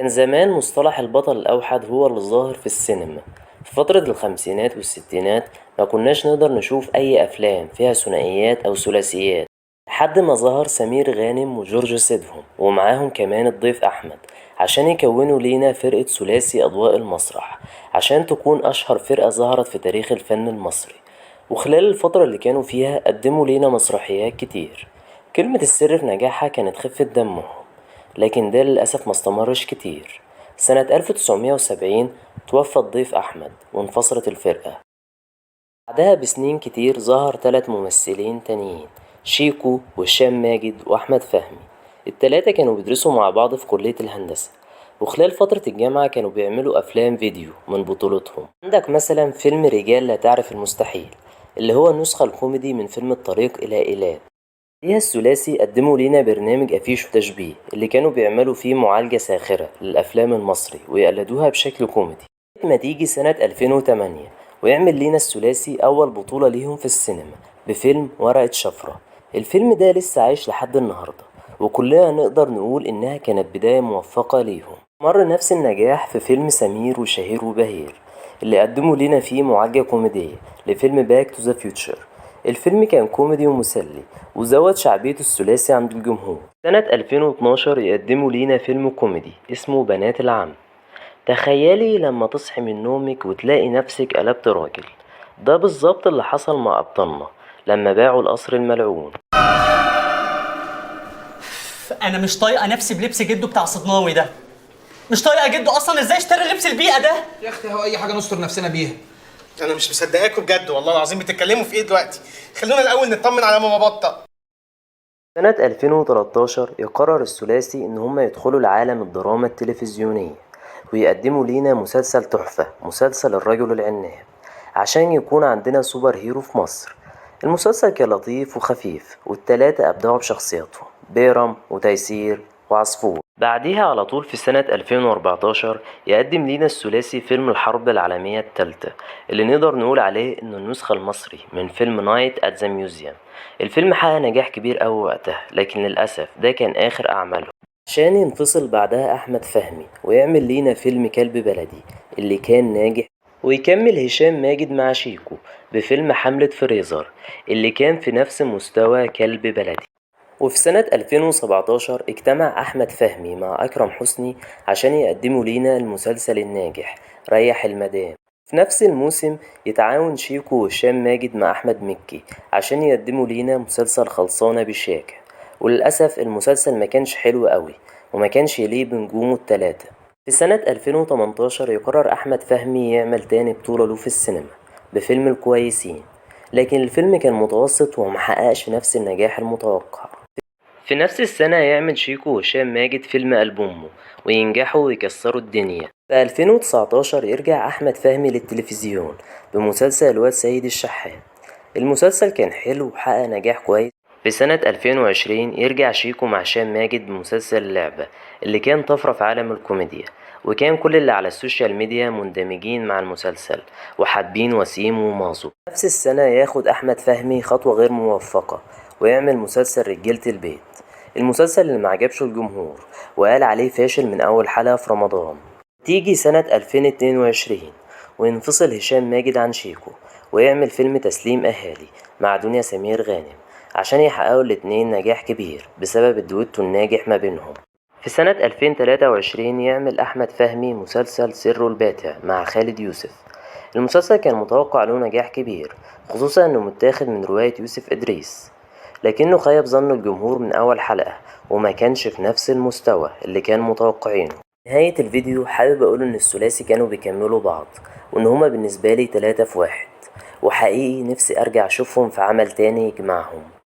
كان زمان مصطلح البطل الأوحد هو اللي ظاهر في السينما. في فترة الخمسينات والستينات ما كناش نقدر نشوف أي أفلام فيها ثنائيات أو ثلاثيات، لحد ما ظهر سمير غانم وجورج سيدهم ومعاهم كمان الضيف أحمد عشان يكونوا لينا فرقة ثلاثي أضواء المسرح، عشان تكون أشهر فرقة ظهرت في تاريخ الفن المصري. وخلال الفترة اللي كانوا فيها قدموا لينا مسرحيات كتير. كلمة السر في نجاحها كانت خفة دمهم، لكن ده للأسف ما استمرش كتير. سنة 1970 توفى الضيف أحمد وانفصلت الفرقة. بعدها بسنين كتير ظهر 3 ممثلين تانيين، شيكو وهشام ماجد وأحمد فهمي. التلاتة كانوا بيدرسوا مع بعض في كلية الهندسة، وخلال فترة الجامعة كانوا بيعملوا أفلام فيديو من بطولتهم. عندك مثلا فيلم رجال لا تعرف المستحيل، اللي هو النسخة الكوميدي من فيلم الطريق إلى إيلات. فيها الثلاثي قدموا لينا برنامج أفيش وتشبيه، اللي كانوا بيعملوا فيه معالجة ساخرة للأفلام المصري ويقلدوها بشكل كوميدي. ما تيجي سنة 2008 ويعمل لينا الثلاثي أول بطولة ليهم في السينما بفيلم ورقة شفرة. الفيلم ده لسه عايش لحد النهاردة، وكلنا نقدر نقول إنها كانت بداية موفقة ليهم. مر نفس النجاح في فيلم سمير وشهير وبهير، اللي قدموا لينا فيه معالجة كوميدية لفيلم باك تو ذا فيوتشر. الفيلم كان كوميدي ومسلي وزود شعبية الثلاثي عند الجمهور. سنة 2012 يقدموا لينا فيلم كوميدي اسمه بنات العم. تخيلي لما تصحي من نومك وتلاقي نفسك قلبت راجل. ده بالظبط اللي حصل مع أبطالنا لما باعوا القصر الملعون. انا مش طايقه نفسي بلبس جده بتاع صدناوي ده. مش طايقه جده اصلا، ازاي اشتري لبس البيئه ده؟ يا اختي هو اي حاجه نستر نفسنا بيها. انا مش مصدقاكم بجد والله العظيم. بتتكلموا في ايه دلوقتي؟ خلونا الاول نطمن على ماما بطه. سنة 2013 يقرر الثلاثي إن هم يدخلوا لعالم الدراما التلفزيونية ويقدموا لينا مسلسل تحفة، مسلسل الرجل العناب، عشان يكون عندنا سوبر هيرو في مصر. المسلسل كان لطيف وخفيف، والتلاتة أبدعوا بشخصياتهم، بيرم وتيسير وعصفور. بعديها على طول في سنة 2014 يقدم لينا الثلاثي فيلم الحرب العالمية التالتة، اللي نقدر نقول عليه إنه النسخة المصري من فيلم نايت at the Museum. الفيلم حقق نجاح كبير أوي وقتها، لكن للأسف ده كان آخر أعمالهم، عشان ينفصل بعدها أحمد فهمي ويعمل لينا فيلم كلب بلدي اللي كان ناجح. ويكمل هشام ماجد مع شيكو بفيلم حملة فريزر اللي كان في نفس مستوى كلب بلدي. وفي سنة 2017 اجتمع أحمد فهمي مع أكرم حسني عشان يقدموا لينا المسلسل الناجح ريح المدام. في نفس الموسم يتعاون شيكو وهشام ماجد مع أحمد مكي عشان يقدموا لينا مسلسل خلصانة بشياكة. وللأسف المسلسل ما كانش حلو قوي وما كانش يليق بنجومه التلاتة. في سنة 2018 يقرر أحمد فهمي يعمل تاني بطولة له في السينما بفيلم الكويسين، لكن الفيلم كان متوسط ومحققش نفس النجاح المتوقع. في نفس السنة يعمل شيكو وهشام ماجد فيلم قلب أمه وينجحوا ويكسروا الدنيا. في 2019 يرجع أحمد فهمي للتلفزيون بمسلسل الواد سيد الشحات. المسلسل كان حلو وحقق نجاح كويس. في سنة 2020 يرجع شيكو مع هشام ماجد بمسلسل اللعبة، اللي كان طفرة في عالم الكوميديا، وكان كل اللي على السوشيال ميديا مندمجين مع المسلسل وحابين وسيم ومازو. نفس السنة ياخد أحمد فهمي خطوة غير موفقة ويعمل مسلسل رجالة البيت. المسلسل اللي معجبش الجمهور وقال عليه فاشل من أول حلقة في رمضان. تيجي سنة 2022 وينفصل هشام ماجد عن شيكو ويعمل فيلم تسليم أهالي مع دنيا سمير غانم عشان يحققوا الاتنين نجاح كبير بسبب الدويتو الناجح ما بينهم. في سنة 2023 يعمل أحمد فهمي مسلسل سر الباتع مع خالد يوسف. المسلسل كان متوقع له نجاح كبير، خصوصا انه متاخد من رواية يوسف إدريس، لكنه خيب ظن الجمهور من أول حلقة وما كانش في نفس المستوى اللي كان متوقعينه. نهاية الفيديو حابب أقول إن الثلاثي كانوا بيكملوا بعض، وإن هما بالنسبة لي 3 في 1، وحقيقي نفسي أرجع أشوفهم في عمل تاني يجمعهم.